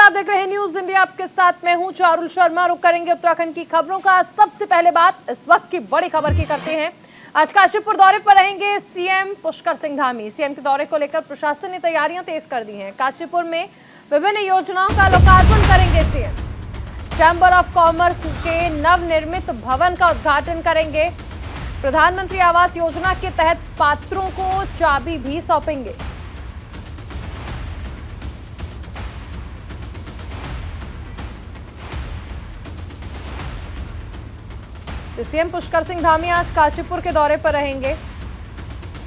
आप देख रहे हैं न्यूज इंडिया, आपके साथ मैं हूं चारुल शर्मा। रुक करेंगे उत्तराखंड की खबरों का। सबसे पहले बात इस वक्त की बड़ी खबर की करते हैं। आज काशीपुर दौरे पर रहेंगे सीएम पुष्कर सिंह धामी। सीएम के दौरे को लेकर प्रशासन ने तैयारियां तेज कर दी हैं। काशीपुर में विभिन्न योजनाओं का लोकार्पण करेंगे सीएम। चैंबर ऑफ कॉमर्स के नवनिर्मित भवन का उद्घाटन करेंगे। प्रधानमंत्री आवास योजना के तहत पात्रों को चाबी भी सौंपेंगे। सीएम पुष्कर सिंह धामी आज काशीपुर के दौरे पर रहेंगे।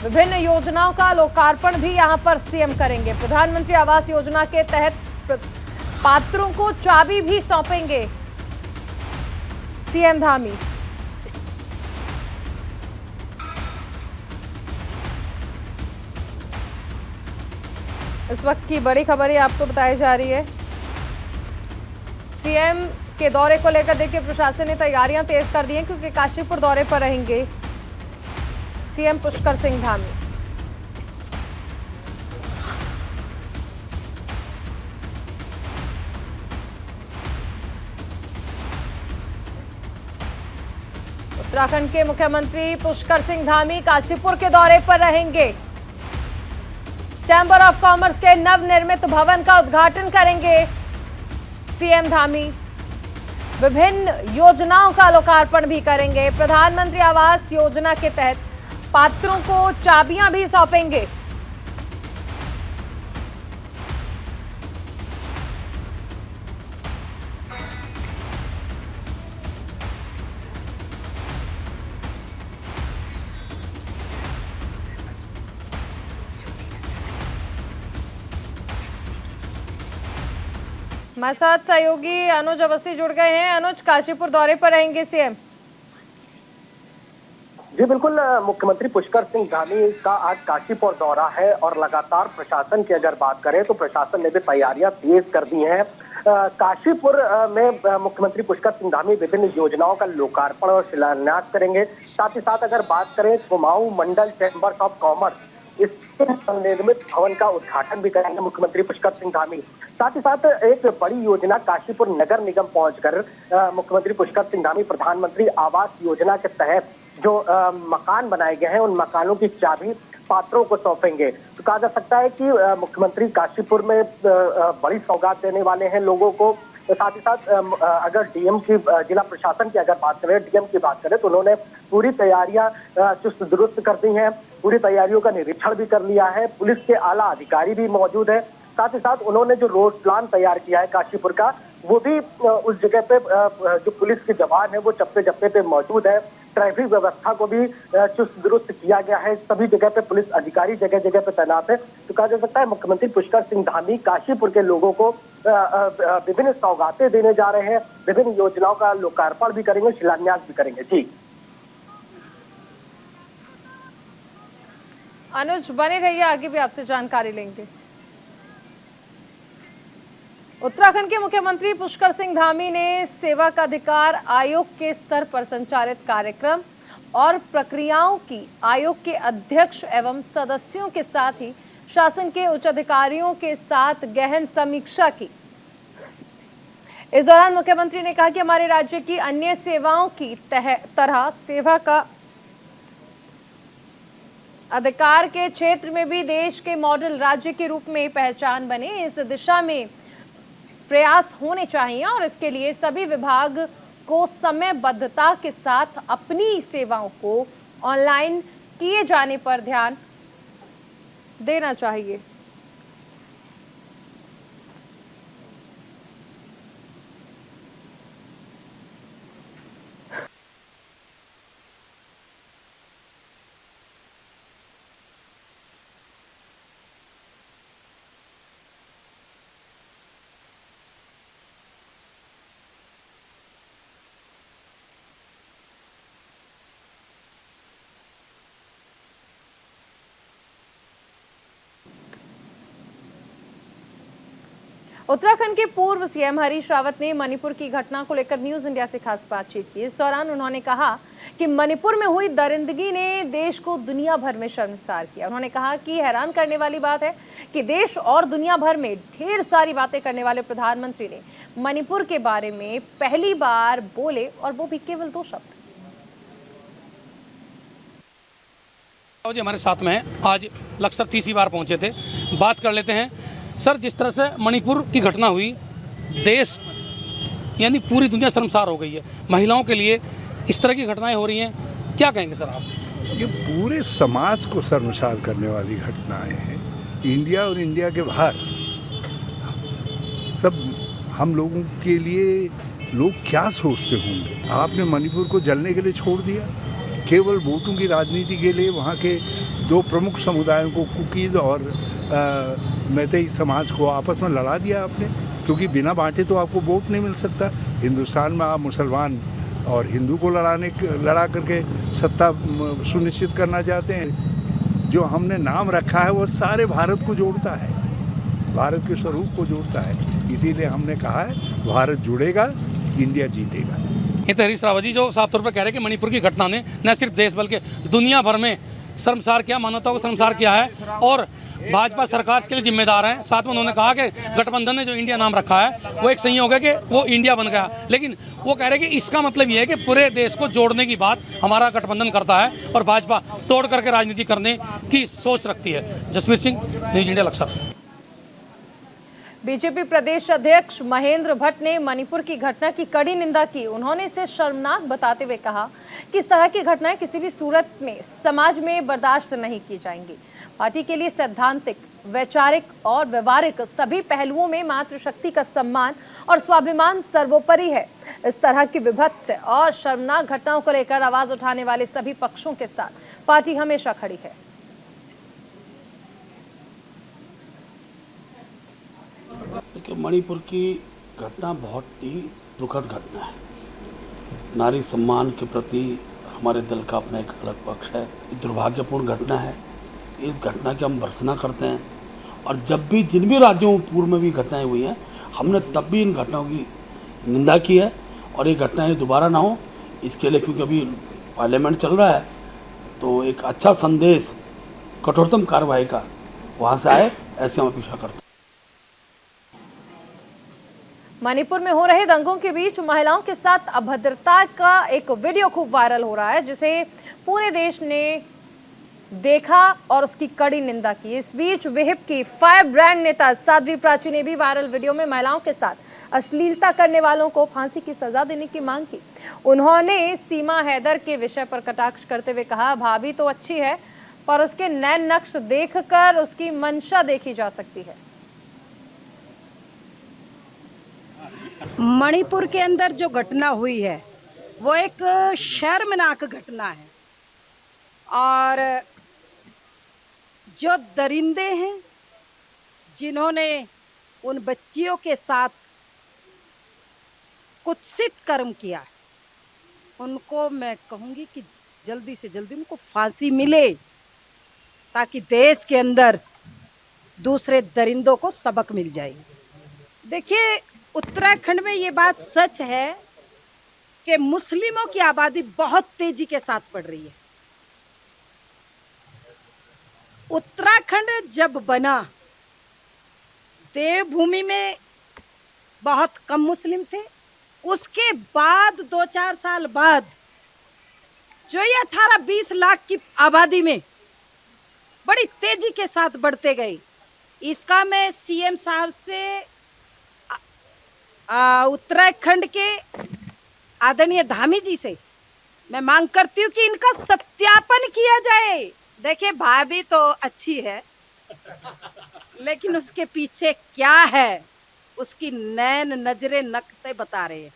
विभिन्न योजनाओं का लोकार्पण भी यहां पर सीएम करेंगे। प्रधानमंत्री आवास योजना के तहत पात्रों को चाबी भी सौंपेंगे सीएम धामी। इस वक्त की बड़ी खबर ये आपको बताई जा रही है। सीएम के दौरे को लेकर देखिए प्रशासन ने तैयारियां तेज कर दी हैं, क्योंकि काशीपुर दौरे पर रहेंगे सीएम पुष्कर सिंह धामी। उत्तराखंड के मुख्यमंत्री पुष्कर सिंह धामी काशीपुर के दौरे पर रहेंगे। चैंबर ऑफ कॉमर्स के नवनिर्मित भवन का उद्घाटन करेंगे सीएम धामी। विभिन्न योजनाओं का लोकार्पण भी करेंगे। प्रधानमंत्री आवास योजना के तहत पात्रों को चाबियां भी सौंपेंगे। हमारे साथ सहयोगी अनुज अवस्थी जुड़ गए हैं। अनुज, काशीपुर दौरे पर रहेंगे सीएम। जी बिल्कुल, मुख्यमंत्री पुष्कर सिंह धामी का आज काशीपुर दौरा है और लगातार प्रशासन की अगर बात करें तो प्रशासन ने भी तैयारियां तेज कर दी हैं। काशीपुर में मुख्यमंत्री पुष्कर सिंह धामी विभिन्न योजनाओं का लोकार्पण और शिलान्यास करेंगे। साथ ही साथ अगर बात करें कुमाऊं मंडल चैंबर ऑफ कॉमर्स, इसके निर्मित भवन का उद्घाटन भी करेंगे मुख्यमंत्री पुष्कर सिंह धामी। साथ ही साथ एक बड़ी योजना काशीपुर नगर निगम पहुंचकर मुख्यमंत्री पुष्कर सिंह धामी प्रधानमंत्री आवास योजना के तहत जो मकान बनाए गए हैं उन मकानों की चाबी पात्रों को सौंपेंगे। तो कहा जा सकता है कि मुख्यमंत्री काशीपुर में बड़ी सौगात देने वाले हैं लोगों को। साथ ही साथ अगर डीएम की, जिला प्रशासन की अगर बात करें, डीएम की बात करें तो उन्होंने पूरी तैयारियां चुस्त दुरुस्त कर दी हैं। पूरी तैयारियों का निरीक्षण भी कर लिया है। पुलिस के आला अधिकारी भी मौजूद है। साथ ही साथ उन्होंने जो रोड प्लान तैयार किया है काशीपुर का, वो भी उस जगह पे जो पुलिस के जवान है वो चप्पे चप्पे पे मौजूद है। ट्रैफिक व्यवस्था को भी चुस्त दुरुस्त किया गया है। सभी जगह पे पुलिस अधिकारी जगह जगह पे तैनात है। तो कहा जा सकता है मुख्यमंत्री पुष्कर सिंह धामी काशीपुर के लोगों को विभिन्न सौगातें देने जा रहे हैं। विभिन्न योजनाओं का लोकार्पण भी करेंगे, शिलान्यास भी करेंगे। जी अनुज, बने रहिए, आगे भी आपसे जानकारी लेंगे। उत्तराखंड के मुख्यमंत्री पुष्कर सिंह धामी ने सेवक अधिकार आयोग के स्तर पर संचालित कार्यक्रम और प्रक्रियाओं की आयोग के अध्यक्ष एवं सदस्यों के साथ ही शासन के उच्च अधिकारियों के साथ गहन समीक्षा की। इस दौरान मुख्यमंत्री ने कहा कि हमारे राज्य की अन्य सेवाओं की तरह सेवा का अधिकार के क्षेत्र में भी देश के मॉडल राज्य के रूप में पहचान बने, इस दिशा में प्रयास होने चाहिए और इसके लिए सभी विभाग को समयबद्धता के साथ अपनी सेवाओं को ऑनलाइन किए जाने पर ध्यान देना चाहिए। उत्तराखंड के पूर्व सीएम हरीश रावत ने मणिपुर की घटना को लेकर न्यूज इंडिया से खास बातचीत की। इस दौरान उन्होंने कहा कि मणिपुर में हुई दरिंदगी ने देश को दुनिया भर में शर्मसार किया। उन्होंने कहा कि हैरान करने वाली बात है कि देश और दुनिया भर में ढेर सारी बातें करने वाले प्रधानमंत्री ने मणिपुर के बारे में पहली बार बोले, और वो भी केवल 2 शब्द। जी हमारे साथ में है, आज लक्सर तीसरी बार पहुंचे थे। बात कर लेते हैं सर, जिस तरह से मणिपुर की घटना हुई, देश यानी पूरी दुनिया शर्मसार हो गई है। महिलाओं के लिए इस तरह की घटनाएं हो रही हैं, क्या कहेंगे सर आप? ये पूरे समाज को शर्मसार करने वाली घटनाएं हैं। इंडिया और इंडिया के बाहर सब हम लोगों के लिए लोग क्या सोचते होंगे। आपने मणिपुर को जलने के लिए छोड़ दिया, केवल वोटों की राजनीति के लिए वहाँ के 2 प्रमुख समुदायों को, कुकीज और मैतेई समाज को आपस में लड़ा दिया आपने, क्योंकि बिना बांटे तो आपको वोट नहीं मिल सकता। हिंदुस्तान में आप मुसलमान और हिंदू को लड़ा करके सत्ता सुनिश्चित करना चाहते हैं। जो हमने नाम रखा है वो सारे भारत को जोड़ता है, भारत के स्वरूप को जोड़ता है। इसीलिए हमने कहा है भारत जुड़ेगा, इंडिया जीतेगा। ये तो हरीश रावत जी जो साफ तौर पर कह रहे हैं कि मणिपुर की घटना ने न सिर्फ देश बल्कि दुनिया भर में शर्मसार किया, मानवता को शर्मसार किया है, और भाजपा सरकार के लिए जिम्मेदार हैं। साथ में उन्होंने कहा कि गठबंधन ने जो इंडिया नाम रखा है वो एक संयोग है कि वो इंडिया बन गया, लेकिन वो कह रहे हैं कि इसका मतलब ये है कि पूरे देश को जोड़ने की बात हमारा गठबंधन करता है और भाजपा तोड़ करके राजनीति करने की सोच रखती है। Jasvir Singh, news India, Laksar. BJP प्रदेश अध्यक्ष महेंद्र भट्ट ने मणिपुर की घटना की कड़ी निंदा की। उन्होंने इसे शर्मनाक बताते हुए कहा कि इस तरह की घटनाएं किसी भी सूरत में समाज में बर्दाश्त नहीं की जाएंगी। पार्टी के लिए सैद्धांतिक, वैचारिक और व्यवहारिक सभी पहलुओं में मातृशक्ति का सम्मान और स्वाभिमान सर्वोपरि है। इस तरह की विभत्स और शर्मनाक घटनाओं को लेकर आवाज उठाने वाले सभी पक्षों के साथ पार्टी हमेशा खड़ी है। देखिए, मणिपुर की घटना बहुत ही दुखद घटना है। नारी सम्मान के प्रति हमारे दल का अपना एक अलग पक्ष है। ये दुर्भाग्यपूर्ण घटना है। इस घटना की हम भर्त्सना करते हैं, और जब भी जिन भी राज्यों में पूर्व में भी घटनाएं हुई हैं, हमने तब भी इन घटनाओं की निंदा की है, और ये घटनाएं दोबारा ना हो इसके लिए, क्योंकि अभी पार्लियामेंट चल रहा है, तो एक अच्छा संदेश कठोरतम कार्रवाई का वहाँ से आए, ऐसे हम अपेक्षा करते हैं। मणिपुर में हो रहे दंगों के बीच महिलाओं के साथ अभद्रता का एक वीडियो खूब वायरल हो रहा है, जिसे पूरे देश ने देखा और उसकी कड़ी निंदा की। इस बीच विहिप की फायर ब्रांड नेता साध्वी प्राची ने भी वायरल वीडियो में महिलाओं के साथ अश्लीलता करने वालों को फांसी की सजा देने की मांग की। उन्होंने सीमा हैदर के विषय पर कटाक्ष करते हुए कहा, भाभी तो अच्छी है पर उसके नैन नक्श देखकर उसकी मंशा देखी जा सकती है। मणिपुर के अंदर जो घटना हुई है वो एक शर्मनाक घटना है, और जो दरिंदे हैं जिन्होंने उन बच्चियों के साथ कुत्सित कर्म किया, उनको मैं कहूंगी कि जल्दी से जल्दी उनको फांसी मिले, ताकि देश के अंदर दूसरे दरिंदों को सबक मिल जाए। देखिए, उत्तराखंड में ये बात सच है कि मुस्लिमों की आबादी बहुत तेजी के साथ बढ़ रही है। उत्तराखंड जब बना, देवभूमि में बहुत कम मुस्लिम थे। उसके बाद 2-4 साल बाद जो ये 18-20 लाख की आबादी में बड़ी तेजी के साथ बढ़ते गए, इसका मैं सीएम साहब से उत्तराखंड के आदरणीय धामी जी से मैं मांग करती हूँ कि इनका सत्यापन किया जाए। देखिए, भाभी तो अच्छी है, लेकिन उसके पीछे क्या है उसकी नैन नजरे नक से बता रहे हैं।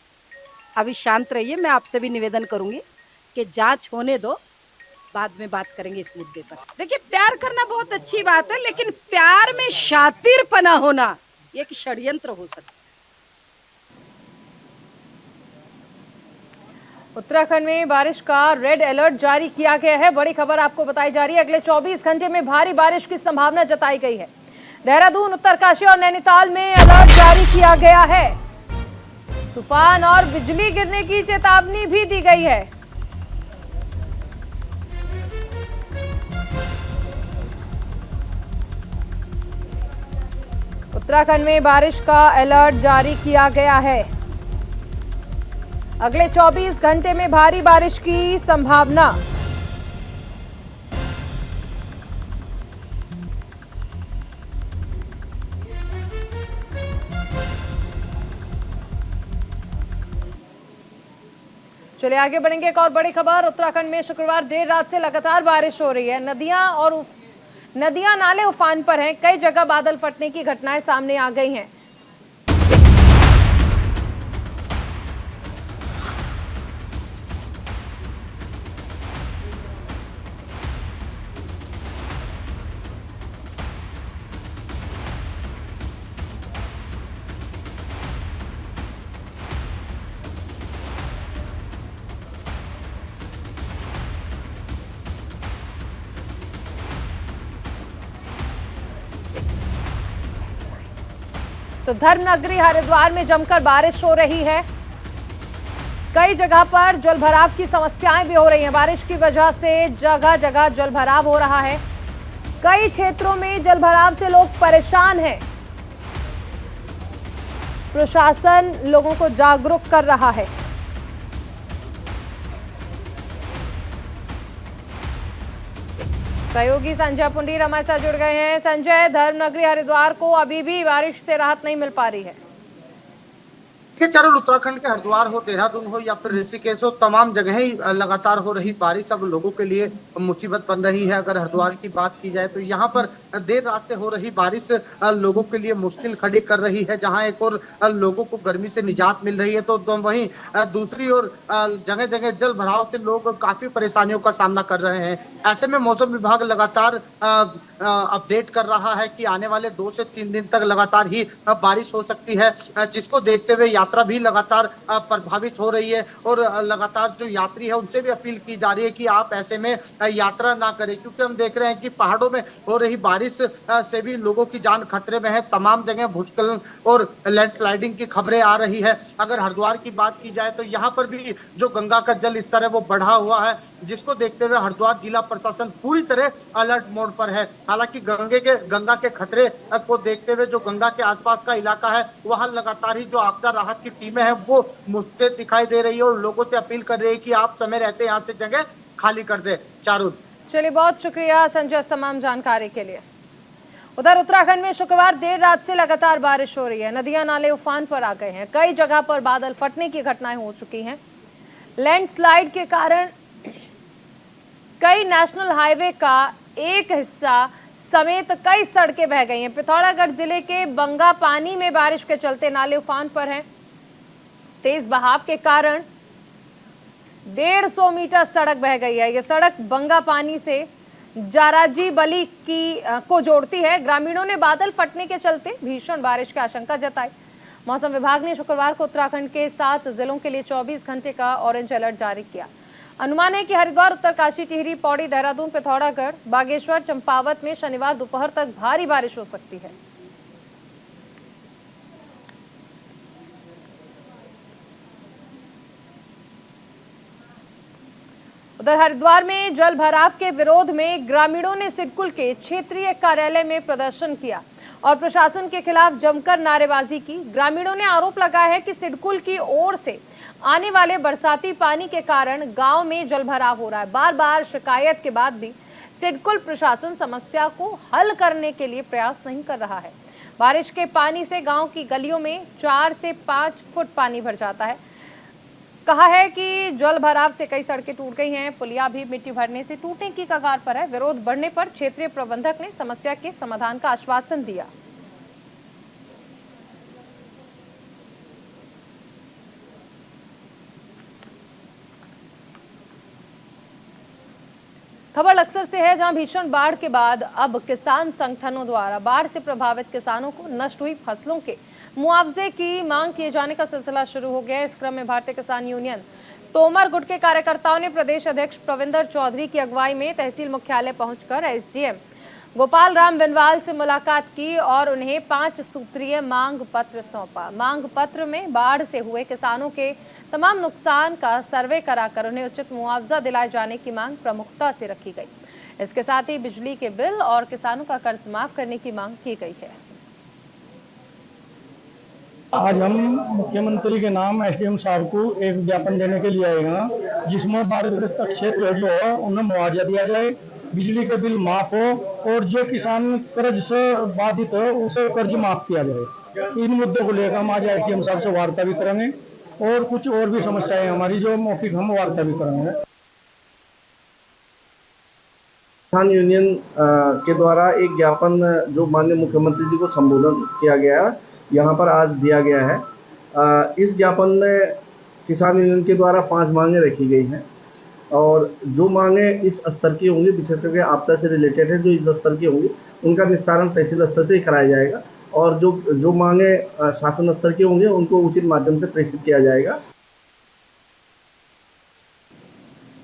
अभी शांत रहिए, मैं आपसे भी निवेदन करूंगी कि जांच होने दो, बाद में बात करेंगे इस मुद्दे पर। देखिए, प्यार करना बहुत अच्छी बात है, लेकिन प्यार में शातिरपना होना ये एक षड्यंत्र हो सकता है। उत्तराखंड में बारिश का रेड अलर्ट जारी किया गया है। बड़ी खबर आपको बताई जा रही है, अगले 24 घंटे में भारी बारिश की संभावना जताई गई है। देहरादून, उत्तरकाशी और नैनीताल में अलर्ट जारी किया गया है। तूफान और बिजली गिरने की चेतावनी भी दी गई है। उत्तराखंड में बारिश का अलर्ट जारी किया गया है। अगले 24 घंटे में भारी बारिश की संभावना। चलिए आगे बढ़ेंगे। एक और बड़ी खबर, उत्तराखंड में शुक्रवार देर रात से लगातार बारिश हो रही है। नदियां नाले उफान पर हैं। कई जगह बादल फटने की घटनाएं सामने आ गई हैं। तो धर्मनगरी हरिद्वार में जमकर बारिश हो रही है। कई जगह पर जलभराव की समस्याएं भी हो रही हैं। बारिश की वजह से जगह जगह जलभराव हो रहा है। कई क्षेत्रों में जलभराव से लोग परेशान हैं। प्रशासन लोगों को जागरूक कर रहा है। सहयोगी संजय पुंडीर हमारे साथ जुड़ गए हैं। संजय, धर्मनगरी हरिद्वार को अभी भी बारिश से राहत नहीं मिल पा रही है। चारों उत्तराखंड के हरिद्वार हो, देहरादून हो या फिर ऋषिकेश हो, तमाम जगह ही लगातार हो रही बारिश अब लोगों के लिए मुसीबत बन रही है। अगर हरिद्वार की बात की जाए तो यहाँ पर देर रात से हो रही बारिश लोगों के लिए मुश्किल खड़ी कर रही है। जहाँ एक और लोगों को गर्मी से निजात मिल रही है तो वहीं दूसरी ओर जगह जगह जल भराव से लोग काफी परेशानियों का सामना कर रहे हैं। ऐसे में मौसम विभाग लगातार अपडेट कर रहा है कि आने वाले 2 से 3 दिन तक लगातार ही बारिश हो सकती है, जिसको देखते हुए यात्रा भी लगातार प्रभावित हो रही है। और लगातार जो यात्री है उनसे भी अपील की जा रही है कि आप ऐसे में यात्रा ना करें, क्योंकि हम देख रहे हैं कि पहाड़ों में हो रही बारिश से भी लोगों की जान खतरे में है। तमाम जगह भूस्खलन और लैंडस्लाइडिंग की खबरें आ रही है। अगर हरिद्वार की बात की जाए तो यहाँ पर भी जो गंगा का जल स्तर है वो बढ़ा हुआ है, जिसको देखते हुए हरिद्वार जिला प्रशासन पूरी तरह अलर्ट मोड पर है। हालांकि गंगा के खतरे को देखते हुए जो गंगा के आसपास का इलाका है वहां लगातार ही जो आपदा राहत की टीमें हैं वो मुस्तैद दिखाई दे रही है और लोगों से अपील कर रही है कि आप समय रहते यहाँ से जगह खाली कर दे। चारुल, चलिए बहुत शुक्रिया संजय तमाम जानकारी के लिए। उधर उत्तराखंड में शुक्रवार देर रात से लगातार बारिश हो रही है। नदियां नाले उफान पर आ गए हैं। कई जगह पर बादल फटने की घटनाएं हो चुकी हैं। लैंडस्लाइड के कारण कई नेशनल हाईवे का एक हिस्सा समेत कई सड़कें बह गई हैं। पिथौरागढ़ जिले के बंगा पानी में बारिश के चलते नाले उफान पर हैं। तेज बहाव के कारण 150 मीटर सड़क बह गई है। यह सड़क बंगा पानी से जाराजी बली को जोड़ती है। ग्रामीणों ने बादल फटने के चलते भीषण बारिश की आशंका जताई। मौसम विभाग ने शुक्रवार को उत्तराखंड के 7 जिलों के लिए 24 घंटे का ऑरेंज अलर्ट जारी किया। अनुमान है कि हरिद्वार, उत्तरकाशी, टिहरी, पौड़ी, देहरादून, पिथौरागढ़, बागेश्वर, चंपावत में शनिवार दोपहर तक भारी बारिश हो सकती है। उधर हरिद्वार में जल भराव के विरोध में ग्रामीणों ने सिडकुल के क्षेत्रीय कार्यालय में प्रदर्शन किया और प्रशासन के खिलाफ जमकर नारेबाजी की। ग्रामीणों ने आरोप लगाया है कि सिडकुल की ओर से आने वाले बरसाती पानी के कारण गांव में जलभराव हो रहा है। बार बार शिकायत के बाद भी सिडकुल प्रशासन समस्या को हल करने के लिए प्रयास नहीं कर रहा है। बारिश के पानी से गांव की गलियों में 4 से 5 फुट पानी भर जाता है। कहा है कि जलभराव से कई सड़कें टूट गई हैं। पुलिया भी मिट्टी भरने से टूटने की कगार पर है। विरोध बढ़ने पर क्षेत्रीय प्रबंधक ने समस्या के समाधान का आश्वासन दिया। खबर लक्सर से है, जहां भीषण बाढ़ के बाद अब किसान संगठनों द्वारा बाढ़ से प्रभावित किसानों को नष्ट हुई फसलों के मुआवजे की मांग किए जाने का सिलसिला शुरू हो गया है। इस क्रम में भारतीय किसान यूनियन तोमर गुट के कार्यकर्ताओं ने प्रदेश अध्यक्ष प्रविंदर चौधरी की अगुवाई में तहसील मुख्यालय पहुंचकर एसडीएम गोपाल राम बिनवाल से मुलाकात की और उन्हें 5 सूत्रीय मांग पत्र सौंपा। मांग पत्र में बाढ़ से हुए किसानों के तमाम नुकसान का सर्वे कराकर उन्हें उचित मुआवजा दिलाए जाने की मांग प्रमुखता से रखी गई। इसके साथ ही बिजली के बिल और किसानों का कर्ज माफ करने की मांग की गई है। आज हम मुख्यमंत्री के नाम एसडीएम साहब को एक ज्ञापन देने के लिए आए हैं, जिसमें बाढ़ग्रस्त क्षेत्र जो है उन्हें मुआवजा दिया जाए, बिजली के बिल माफ हो और जो किसान कर्ज से बाधित है उसे कर्ज माफ किया जाए। इन मुद्दों को लेकर हम आज एसडीएम साहब से वार्ता भी करेंगे और कुछ और भी समस्याएं हमारी जो मौखिक हम वार्ता भी करेंगे। किसान यूनियन के द्वारा एक ज्ञापन जो माननीय मुख्यमंत्री जी को संबोधन किया गया है, यहाँ पर आज दिया गया है। इस ज्ञापन में किसान यूनियन के द्वारा 5 मांगें रखी गई हैं और जो मांगें इस स्तर की होंगी, विशेष करके आपदा से रिलेटेड है, जो इस स्तर की होंगी उनका निस्तारण तहसील स्तर से ही कराया जाएगा और जो मांगें शासन स्तर की होंगी उनको उचित माध्यम से प्रेषित किया जाएगा।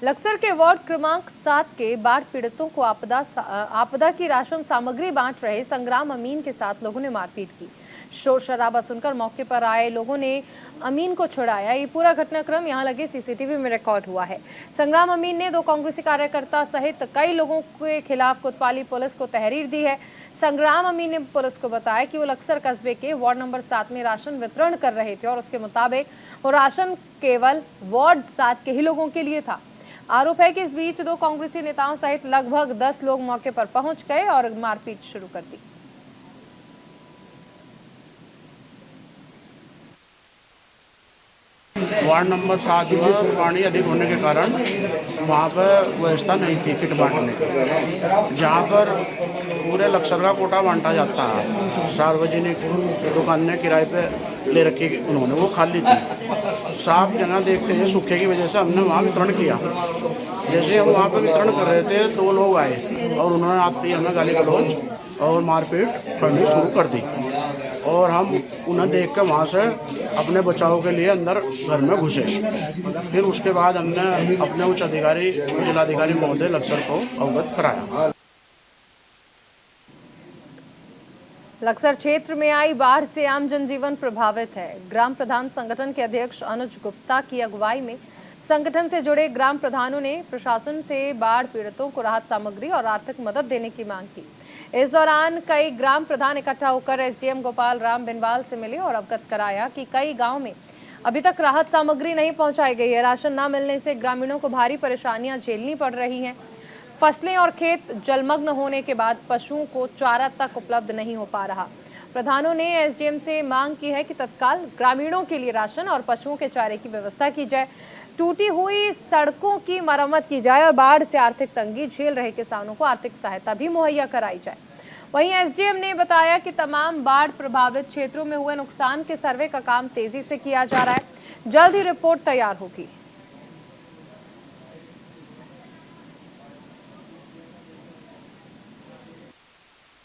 लक्सर के वार्ड क्रमांक 7 के बाढ़ पीड़ितों को आपदा की राशन सामग्री बांट रहे संग्राम अमीन के साथ लोगों ने मारपीट की। शोर शराबा सुनकर मौके पर आए लोगों ने अमीन को छुड़ाया। ये पूरा घटनाक्रम यहां लगे सीसीटीवी में रिकॉर्ड हुआ है। संग्राम अमीन ने 2 कांग्रेसी कार्यकर्ता सहित कई लोगों के खिलाफ कोतवाली पुलिस को तहरीर दी है। संग्राम अमीन ने पुलिस को बताया कि वो लक्सर कस्बे के वार्ड नंबर 7 में राशन वितरण कर रहे थे और उसके मुताबिक वो राशन केवल वार्ड 7 के ही लोगों के लिए था। आरोप है कि इस बीच 2 कांग्रेसी नेताओं सहित लगभग 10 लोग मौके पर पहुंच गए और मारपीट शुरू कर दी। वार्ड नंबर 7 में पानी अधिक होने के कारण वहाँ पर व्यवस्था नहीं थी किट बांटने की, जहाँ पर पूरे लक्सर का कोटा बांटा जाता है। सार्वजनिक दुकानें किराए पे ले रखी उन्होंने, वो खाली थी। साफ जगह देखते हैं सूखे की वजह से हमने वहाँ वितरण किया। जैसे हम वहाँ पर वितरण कर रहे थे 2 लोग आए और उन्होंने आते ही हमें गाली गलौज और मारपीट करनी शुरू कर दी और हम उन्हें देख कर वहाँ से अपने बचाव के लिए अंदर घर में घुसे। फिर उसके बाद हमने अपने उच्च अधिकारी जिलाधिकारी महोदय लक्सर को अवगत कराया। लक्सर क्षेत्र में आई बाढ़ से आम जनजीवन प्रभावित है। ग्राम प्रधान संगठन के अध्यक्ष अनुज गुप्ता की अगुवाई में संगठन से जुड़े ग्राम प्रधानों ने प्रशासन से बाढ़ पीड़ितों को राहत सामग्री और आर्थिक मदद देने की मांग की। इस दौरान कई ग्राम प्रधान इकट्ठा होकर एसडीएम गोपाल राम बिनवाल से मिले और अवगत कराया कि कई गांव में अभी तक राहत सामग्री नहीं पहुंचाई गई है। राशन न मिलने से ग्रामीणों को भारी परेशानियां झेलनी पड़ रही हैं। फसलें और खेत जलमग्न होने के बाद पशुओं को चारा तक उपलब्ध नहीं हो पा रहा। प्रधानों ने एसडीएम से मांग की है कि तत्काल ग्रामीणों के लिए राशन और पशुओं के चारे की व्यवस्था की जाए, टूटी हुई सड़कों की मरम्मत की जाए और बाढ़ से आर्थिक तंगी झेल रहे किसानों को आर्थिक सहायता भी मुहैया कराई जाए। वहीं एसडीएम ने बताया कि तमाम बाढ़ प्रभावित क्षेत्रों में हुए नुकसान के सर्वे का काम तेजी से किया जा रहा है। जल्द ही रिपोर्ट तैयार होगी।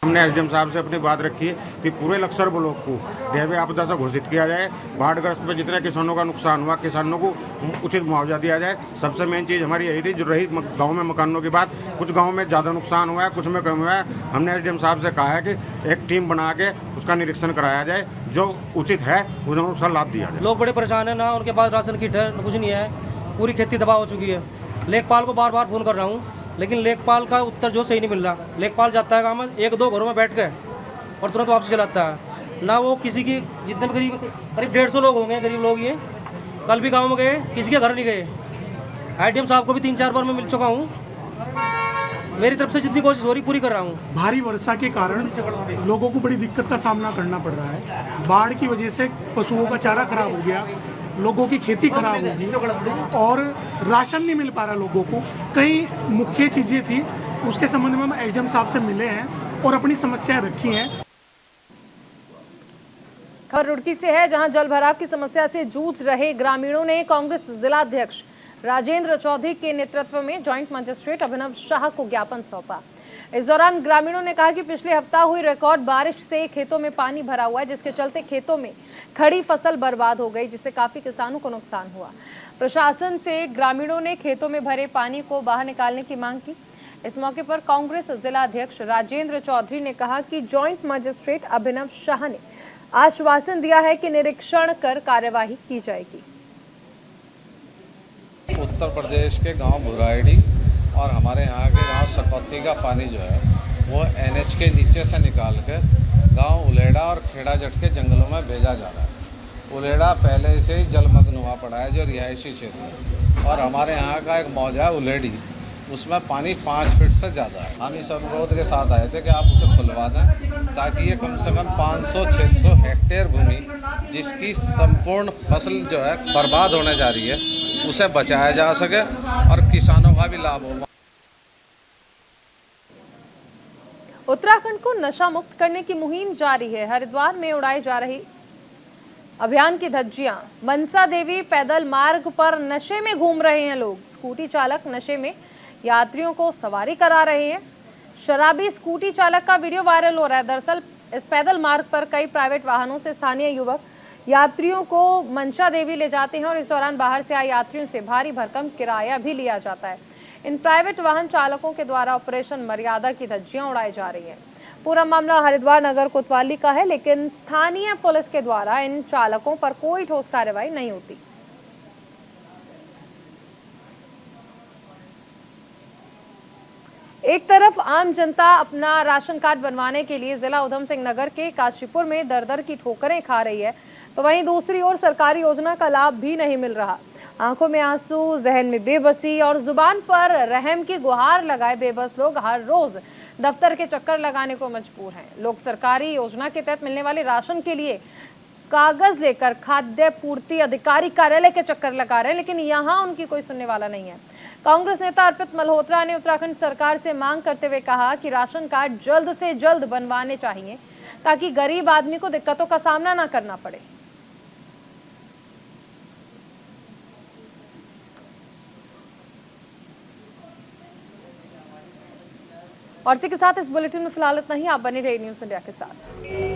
हमने एसडीएम साहब से अपनी बात रखी है कि पूरे लक्सर ब्लॉक को दैवीय आपदा से घोषित किया जाए। बाढ़ग्रस्त में जितने किसानों का नुकसान हुआ, किसानों को उचित मुआवजा दिया जाए। सबसे मेन चीज़ हमारी यही थी। जो रही गांव में मकानों की बात, कुछ गांव में ज़्यादा नुकसान हुआ है, कुछ में कम हुआ है। हमने एसडीएम साहब से कहा है कि एक टीम बना के उसका निरीक्षण कराया जाए, जो उचित है उन्हें उसका लाभ दिया जाए। लोग बड़े परेशान है ना, उनके पास राशन किट है, कुछ नहीं है, पूरी खेती तबाह हो चुकी है। लेखपाल को बार बार फ़ोन कर रहा हूँ, लेकिन लेखपाल का उत्तर जो सही नहीं मिल रहा। लेखपाल जाता है काम 1-2 घरों में बैठ के और तुरंत वापस चलाता है ना। वो किसी की जितने करीब 150 लोग होंगे, गरीब लोग ये कल भी गांव में गए, किसी के घर नहीं गए। एसडीएम साहब को भी 3-4 बार मैं मिल चुका हूँ। मेरी तरफ से जितनी कोशिश हो रही पूरी कर रहा हूँ। भारी वर्षा के कारण लोगों को बड़ी दिक्कत का सामना करना पड़ रहा है। बाढ़ की वजह से पशुओं का चारा खराब हो गया, लोगों की खेती खराब होगी और राशन नहीं मिल पा रहा लोगों को। कई मुख्य चीजें थी, उसके संबंध में हम एसडीएम साहब से मिले हैं और अपनी समस्याएं रखी हैं। खबर रुड़की से है, जहां जल भराव की समस्या से जूझ रहे ग्रामीणों ने कांग्रेस जिलाध्यक्ष राजेंद्र चौधरी के नेतृत्व में जॉइंट मजिस्ट्रेट अभिनव शाह को ज्ञापन सौंपा। इस दौरान ग्रामीणों ने कहा कि पिछले हफ्ता हुई रिकॉर्ड बारिश से खेतों में पानी भरा हुआ है, जिसके चलते खेतों में खड़ी फसल बर्बाद हो गई, जिससे काफी किसानों को नुकसान हुआ। प्रशासन से ग्रामीणों ने खेतों में भरे पानी को बाहर निकालने की मांग की। इस मौके पर कांग्रेस जिला अध्यक्ष राजेंद्र चौधरी ने कहा कि जॉइंट मजिस्ट्रेट अभिनव शाह ने आश्वासन दिया है कि निरीक्षण कर कार्यवाही की जाएगी। उत्तर प्रदेश के गांव भुराइडी और हमारे यहाँ के गांव सकौती का पानी जो है वो NH के नीचे से निकाल कर गांव उलेड़ा और खेड़ा जट के जंगलों में भेजा जा रहा है। उलेड़ा पहले से ही जलमग्न हुआ पड़ा है जो रिहायशी क्षेत्र है, और हमारे यहाँ का एक मौजा है उलेड़ी, उसमें पानी 5 फीट से ज़्यादा है। हम इस अनुरोध के साथ आए थे कि आप उसे खुलवा दें ताकि ये कम से कम 500-600 हेक्टेयर भूमि जिसकी संपूर्ण फसल जो है बर्बाद होने जा रही है उसे बचाया जा सके और किसानों का भी लाभ हो। उत्तराखंड को नशा मुक्त करने की मुहिम जारी है। हरिद्वार में उड़ाई जा रही अभियान की धज्जियां। मनसा देवी पैदल मार्ग पर नशे में घूम रहे हैं लोग। स्कूटी चालक नशे में यात्रियों को सवारी करा रहे हैं। शराबी स्कूटी चालक का वीडियो वायरल हो रहा है। दरअसल इस पैदल मार्ग पर कई प्राइवेट वाहनों से स्थानीय युवक यात्रियों को मनसा देवी ले जाते हैं और इस दौरान बाहर से आए यात्रियों से भारी भरकम किराया भी लिया जाता है। इन प्राइवेट वाहन चालकों के द्वारा ऑपरेशन मर्यादा की धज्जियां उड़ाई जा रही हैं। पूरा मामला हरिद्वार नगर कोतवाली का है, लेकिन स्थानीय पुलिस के द्वारा इन चालकों पर कोई ठोस कार्रवाई नहीं होती। एक तरफ आम जनता अपना राशन कार्ड बनवाने के लिए जिला उधम सिंह नगर के काशीपुर में दर-दर की ठोकरें खा रही है, तो वहीं दूसरी ओर सरकारी योजना का लाभ भी नहीं मिल रहा। आंखों में आंसू, जहन में बेबसी और जुबान पर रहम की गुहार लगाए बेबस लोग हर रोज दफ्तर के चक्कर लगाने को मजबूर हैं। लोग सरकारी योजना के तहत मिलने वाले राशन के लिए कागज लेकर खाद्य पूर्ति अधिकारी कार्यालय के चक्कर लगा रहे हैं, लेकिन यहाँ उनकी कोई सुनने वाला नहीं है। कांग्रेस नेता अर्पित मल्होत्रा ने उत्तराखंड सरकार से मांग करते हुए कहा कि राशन कार्ड जल्द से जल्द बनवाने चाहिए ताकि गरीब आदमी को दिक्कतों का सामना न करना पड़े। और इसी के साथ इस बुलेटिन में फिलहाल इतना ही। आप बने रहिए न्यूज़ इंडिया के साथ।